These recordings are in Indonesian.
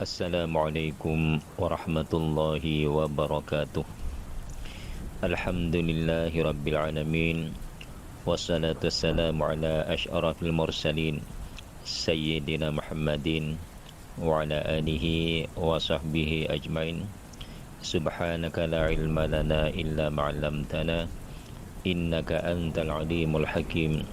Assalamualaikum warahmatullahi wabarakatuh. Alhamdulillahi rabbil alamin. Wassalatu wassalamu ala asyrafil mursalin Sayyidina Muhammadin wa ala alihi wa sahbihi ajmain. Subhanaka la ilma lana illa ma'allamtana innaka antal alimul hakim.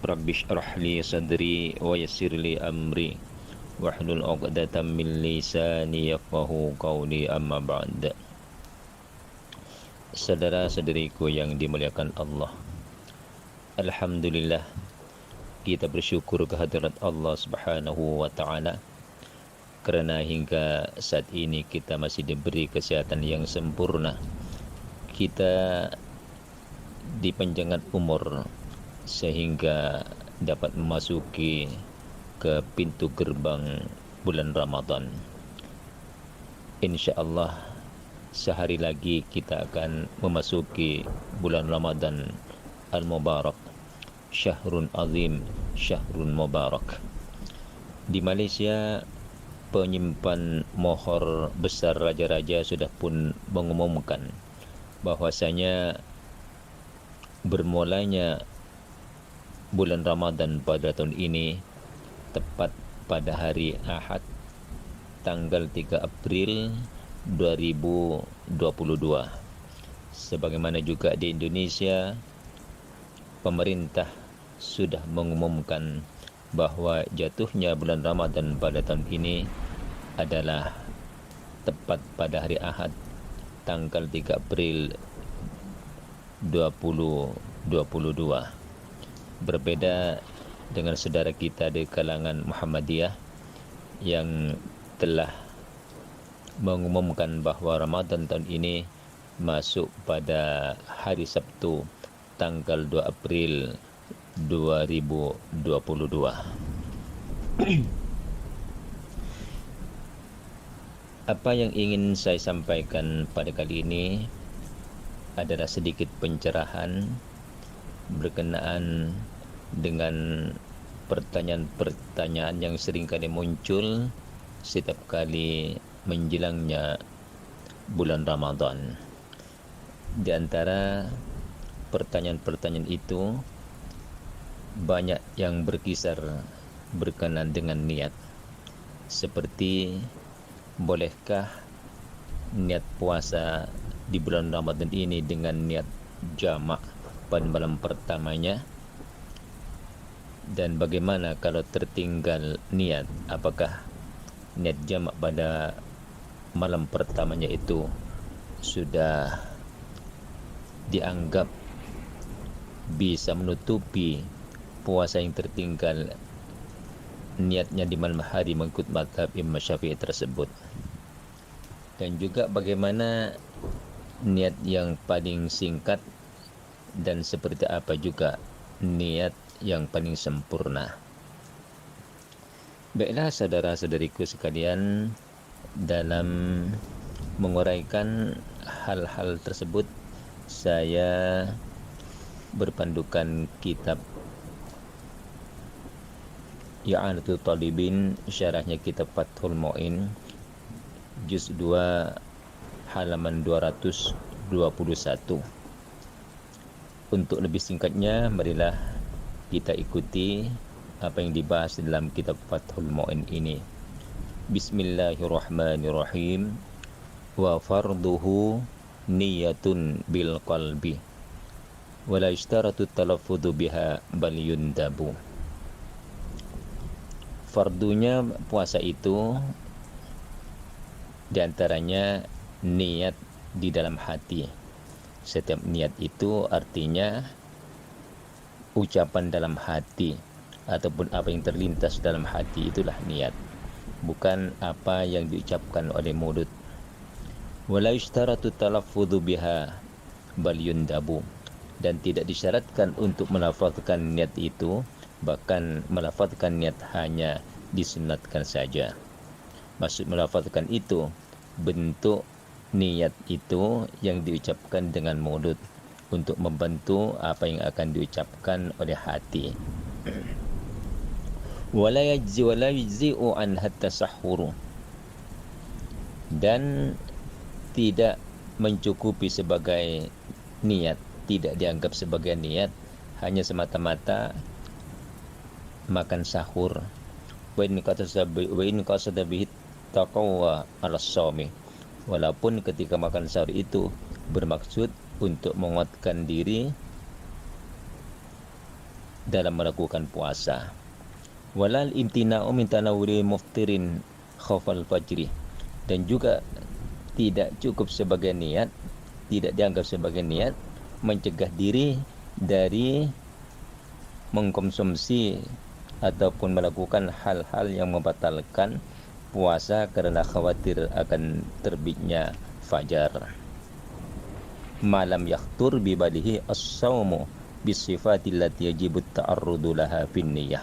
Rabbi shrah li sadri wa yassir li amri wahlul 'uqdatam min lisani yafqahu qawli, amma ba'd. Saudara-saudariku yang dimuliakan Allah, alhamdulillah kita bersyukur kehadirat Allah Subhanahu wa taala kerana hingga saat ini kita masih diberi kesihatan yang sempurna. Kita dipanjangkan umur sehingga dapat memasuki ke pintu gerbang bulan Ramadan. InsyaAllah sehari lagi kita akan memasuki bulan Ramadan Al-Mubarak, Syahrun Azim, Syahrun Mubarak. Di Malaysia, penyimpan mohor besar raja-raja sudah pun mengumumkan bahwasanya bermulanya bulan Ramadan pada tahun ini tepat pada hari Ahad tanggal 3 April 2022. Sebagaimana juga di Indonesia, pemerintah sudah mengumumkan bahwa jatuhnya bulan Ramadan pada tahun ini adalah tepat pada hari Ahad tanggal 3 April 2022. Berbeda dengan saudara kita di kalangan Muhammadiyah yang telah mengumumkan bahawa Ramadan tahun ini masuk pada hari Sabtu tanggal 2 April 2022. Apa yang ingin saya sampaikan pada kali ini adalah sedikit pencerahan berkenaan dengan pertanyaan-pertanyaan yang sering kali muncul setiap kali menjelangnya bulan Ramadan. Di antara pertanyaan-pertanyaan itu banyak yang berkisar berkenaan dengan niat, seperti bolehkah niat puasa di bulan Ramadan ini dengan niat jamak pada malam pertamanya, dan bagaimana kalau tertinggal niat, apakah niat jamak pada malam pertamanya itu sudah dianggap bisa menutupi puasa yang tertinggal niatnya di malam hari mengikut mazhab Imam Syafi'i tersebut. Dan juga bagaimana niat yang paling singkat dan seperti apa juga niat yang paling sempurna. Baiklah saudara-saudariku sekalian, dalam menguraikan hal-hal tersebut saya berpandukan kitab I'anatul Talibin, syarahnya kitab Fathul Mu'in, juz 2 halaman 221. Untuk lebih singkatnya, marilah kita ikuti apa yang dibahas dalam kitab Fathul Mu'in ini. Bismillahirrahmanirrahim. Wa farduhu niyatun bil qalbi wa la ishtaratu talaffudhu biha bal yundabu. Fardunya puasa itu diantaranya niat di dalam hati. Setiap niat itu artinya ucapan dalam hati ataupun apa yang terlintas dalam hati, itulah niat, bukan apa yang diucapkan oleh mulut. Wala yashtaratu talaffudhu biha bal yundabu, dan tidak disyaratkan untuk melafazkan niat itu, bahkan melafazkan niat hanya disunatkan saja. Maksud melafazkan itu bentuk niat itu yang diucapkan dengan mulut untuk membantu apa yang akan diucapkan oleh hati. Wala yajzi'u an hatta sahuru, dan tidak mencukupi sebagai niat, tidak dianggap sebagai niat, hanya semata-mata makan sahur. Wa in qasada bihi taqwa ala shaumi, walaupun ketika makan sahur itu bermaksud untuk menguatkan diri dalam melakukan puasa. Walal imtina'u min tanawuri muftirin khaufal fajri, dan juga tidak cukup sebagai niat, tidak dianggap sebagai niat mencegah diri dari mengkonsumsi ataupun melakukan hal-hal yang membatalkan puasa karena khawatir akan terbitnya fajar. Malam yakhtur bibalihi as-sawmu bisifati allati yajibu ta'arrudu laha fin niyah.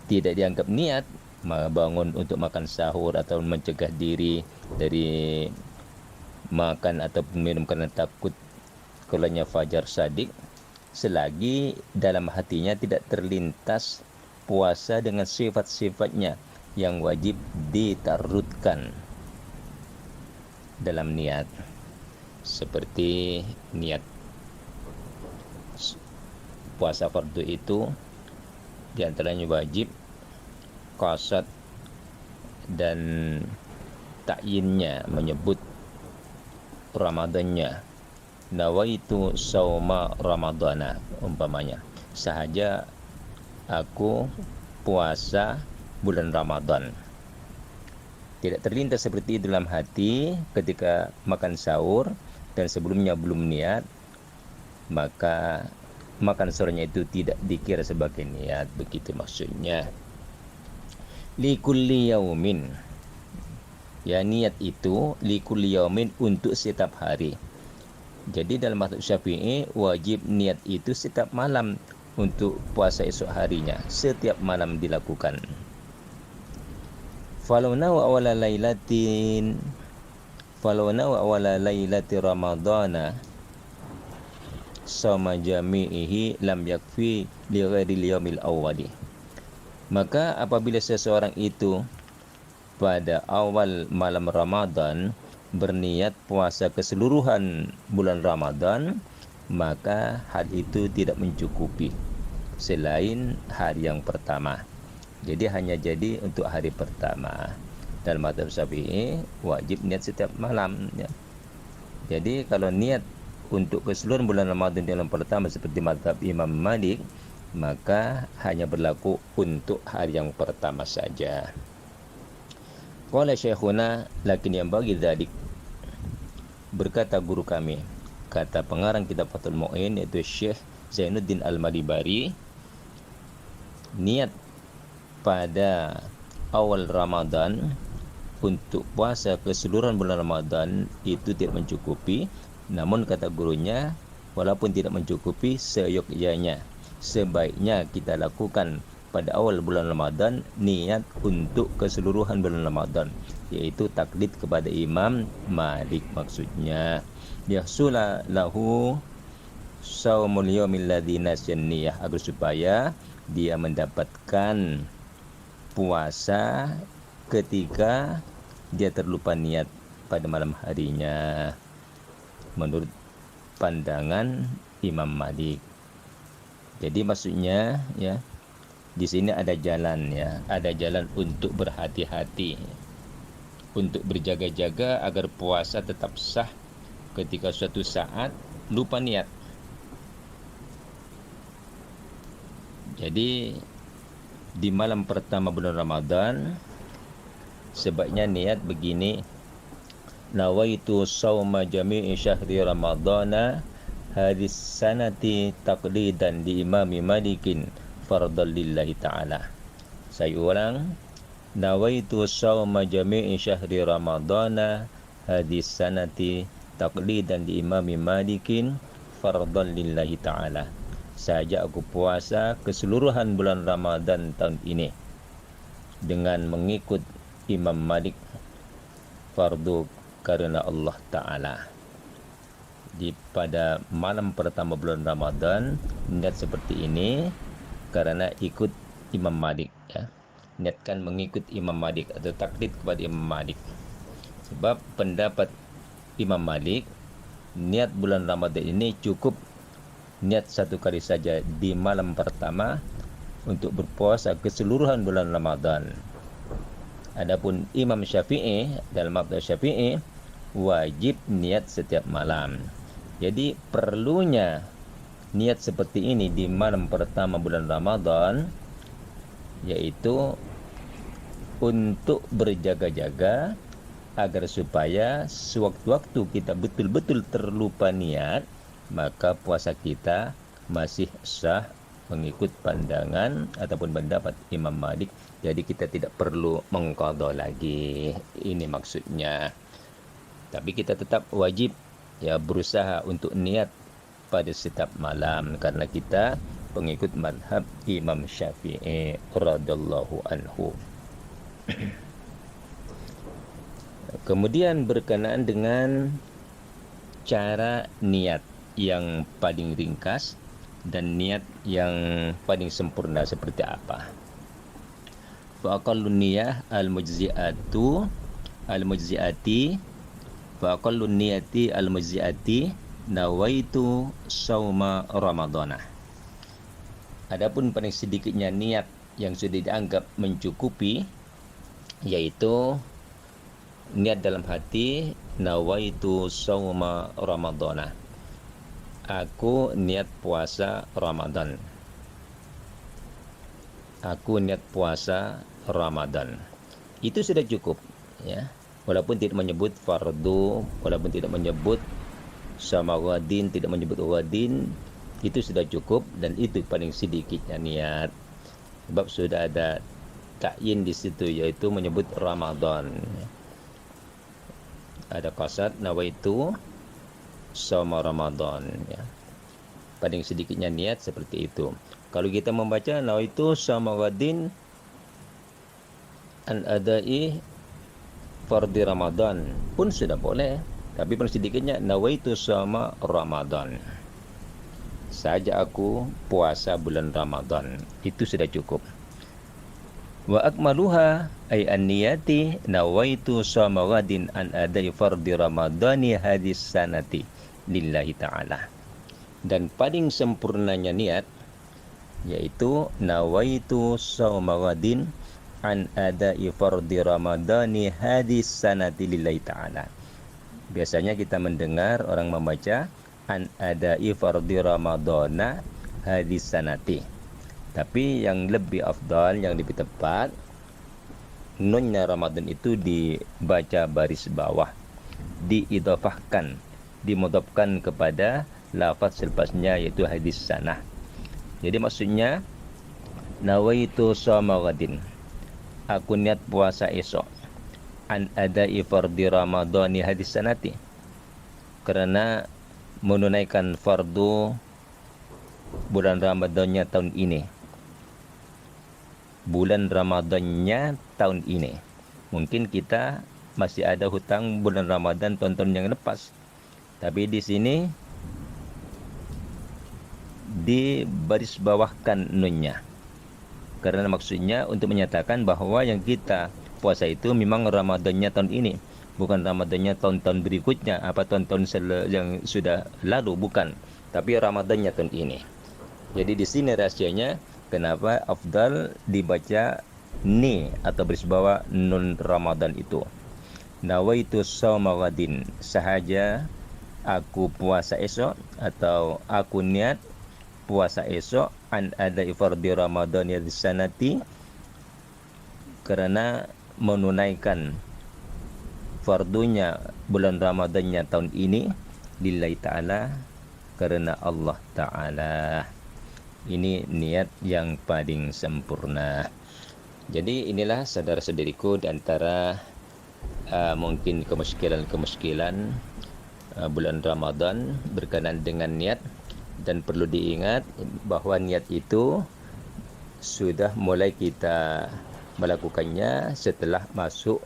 Tidak dianggap niat bangun untuk makan sahur atau mencegah diri dari makan ataupun minum karena takut keluarnya fajar shadiq, selagi dalam hatinya tidak terlintas puasa dengan sifat-sifatnya yang wajib ditarutkan dalam niat, seperti niat puasa fardu itu diantaranya wajib, qasad, dan takyinnya menyebut Ramadannya, nawaitu sauma ramadana umpamanya, sahaja aku puasa bulan Ramadan. Tidak terlintas seperti itu dalam hati ketika makan sahur dan sebelumnya belum niat, maka makan sahurnya itu tidak dikira sebagai niat. Begitu maksudnya. Likulli yaumin, ya niat itu likulli yaumin untuk setiap hari. Jadi dalam mazhab Syafi'i wajib niat itu setiap malam untuk puasa esok harinya, setiap malam dilakukan. Falau nawa awala lailati ramadana sama jami'ihi lam yakfi li ghairil yaumil awwali. Maka apabila seseorang itu pada awal malam Ramadan berniat puasa keseluruhan bulan Ramadan, maka hal itu tidak mencukupi selain hari yang pertama. Jadi hanya jadi untuk hari pertama. Dalam mazhab Syafi'i wajib niat setiap malam ya. Jadi kalau niat untuk keseluruhan bulan Ramadan yang pertama seperti mazhab Imam Malik, maka hanya berlaku untuk hari yang pertama saja. Qala syekhuna lakin yang bagi dzalik, berkata guru kami, kata pengarang kitab Fathul Mu'in yaitu Syekh Zainuddin Al-Madibari, niat pada awal Ramadan untuk puasa keseluruhan bulan Ramadan itu tidak mencukupi. Namun kata gurunya, walaupun tidak mencukupi, seyogyanya sebaiknya kita lakukan pada awal bulan Ramadan niat untuk keseluruhan bulan Ramadan, yaitu taklid kepada Imam Malik. Maksudnya yahsula lahu saumul yaumil ladzi nasyan niyah, agar supaya dia mendapatkan puasa ketika dia terlupa niat pada malam harinya, menurut pandangan Imam Malik. Jadi maksudnya ya, di sini ada jalan ya, ada jalan untuk berhati-hati, untuk berjaga-jaga agar puasa tetap sah ketika suatu saat lupa niat. Jadi di malam pertama bulan Ramadan sebaiknya niat begini: nawaitu sauma jami'i syahri ramadana hadis sanati taqlidan di imami malikin fardhan lillahi ta'ala. Saya ulang, nawaitu sauma jami'i syahri ramadana hadis sanati taqlidan di imami malikin fardhan lillahi ta'ala. Saja aku puasa keseluruhan bulan Ramadan tahun ini dengan mengikut Imam Malik, fardu karena Allah Ta'ala. Di pada malam pertama bulan Ramadan niat seperti ini karena ikut Imam Malik ya. Niatkan mengikut Imam Malik atau taklid kepada Imam Malik. Sebab pendapat Imam Malik, niat bulan Ramadan ini cukup niat satu kali saja di malam pertama untuk berpuasa keseluruhan bulan Ramadan. Adapun Imam Syafi'i, dalam mazhab Syafi'i, wajib niat setiap malam. Jadi perlunya niat seperti ini di malam pertama bulan Ramadan, yaitu untuk berjaga-jaga agar supaya sewaktu-waktu kita betul-betul terlupa niat, maka puasa kita masih sah mengikut pandangan ataupun pendapat Imam Malik. Jadi kita tidak perlu mengqadha lagi. Ini maksudnya. Tapi kita tetap wajib ya berusaha untuk niat pada setiap malam karena kita pengikut mazhab Imam Syafi'i radhiyallahu anhu. Kemudian berkenaan dengan cara niat yang paling ringkas dan niat yang paling sempurna seperti apa. Fa aqallun niyah al-mujzi'ati fa aqallun niyati al-mujzi'ati nawaitu shauma ramadana. Adapun paling sedikitnya niat yang sudah dianggap mencukupi, yaitu niat dalam hati, nawaitu shauma ramadana, aku niat puasa Ramadan. Aku niat puasa Ramadan. Itu sudah cukup, ya. Walaupun tidak menyebut fardu, walaupun tidak menyebut sama ghadin, tidak menyebut ghadin, itu sudah cukup dan itu paling sedikitnya niat. Sebab sudah ada ta'yin di situ, yaitu menyebut Ramadan. Ada qasad nawaitu shauma Ramadan, ya. Paling sedikitnya niat seperti itu. Kalau kita membaca nawaitu shauma ghadin an adai fardhi Ramadan pun sudah boleh, tapi paling sedikitnya nawaitu shauma Ramadan, saja aku puasa bulan Ramadan, itu sudah cukup. Wa akmaluha ay an-niyati nawaitu shauma ghadin an adai fardhi Ramadani hadis sanati lillahi ta'ala. Dan paling sempurnanya niat yaitu nawaitu shauma ghadin an adai fardhi Ramadani hadis sanati lillahi ta'ala. Biasanya kita mendengar orang membaca an adai fardhi Ramadana hadis sanati. Tapi yang lebih afdal, yang lebih tepat, nunnya Ramadan itu dibaca baris bawah, diidhafahkan, dimudhafkan kepada lafaz selepasnya, yaitu hadis sanah. Jadi maksudnya nawaitu shauma ghadin, aku niat puasa esok, an adai fardhi Ramadhani hadis sanati, karena menunaikan fardu bulan Ramadannya tahun ini. Bulan Ramadannya tahun ini. Mungkin kita masih ada hutang bulan Ramadan tahun-tahun yang lepas. Tapi di sini dibarisbawahkan nunnya. Karena maksudnya untuk menyatakan bahwa yang kita puasa itu memang Ramadannya tahun ini, bukan Ramadannya tahun-tahun berikutnya, apa tahun-tahun yang sudah lalu, bukan. Tapi Ramadannya tahun ini. Jadi di sini rahasianya kenapa afdal dibaca ni atau baris bawah nun Ramadan itu. Nawaitu shauma ghadin, sahaja aku puasa esok atau aku niat puasa esok an adai fardhi Ramadhan sanati, karena menunaikan fardunya bulan Ramadannya tahun ini lillahi ta'ala, karena Allah Ta'ala. Ini niat yang paling sempurna. Jadi inilah saudara-saudariku di antara mungkin kemuskilan-kemuskilan bulan Ramadan berkenaan dengan niat. Dan perlu diingat bahwa niat itu sudah mulai kita melakukannya setelah masuk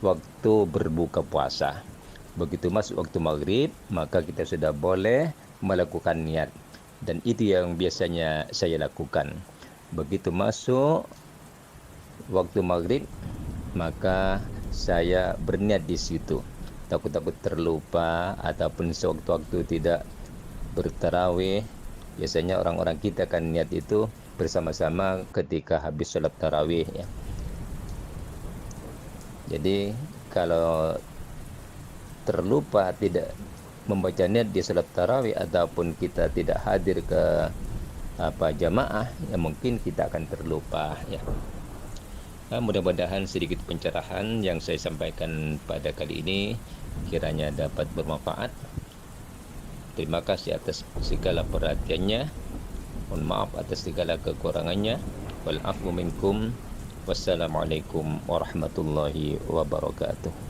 waktu berbuka puasa. Begitu masuk waktu maghrib, maka kita sudah boleh melakukan niat. Dan itu yang biasanya saya lakukan. Begitu masuk waktu maghrib, maka saya berniat di situ, takut-takut terlupa ataupun sewaktu-waktu tidak bertarawih. Biasanya orang-orang kita kan niat itu bersama-sama ketika habis sholat tarawih ya. Jadi kalau terlupa tidak membaca niat di sholat tarawih ataupun kita tidak hadir ke jamaah, ya mungkin kita akan terlupa ya. Mudah-mudahan sedikit pencerahan yang saya sampaikan pada kali ini kiranya dapat bermanfaat. Terima kasih atas segala perhatiannya. Mohon maaf atas segala kekurangannya. Wal afwu minkum. Wassalamualaikum warahmatullahi wabarakatuh.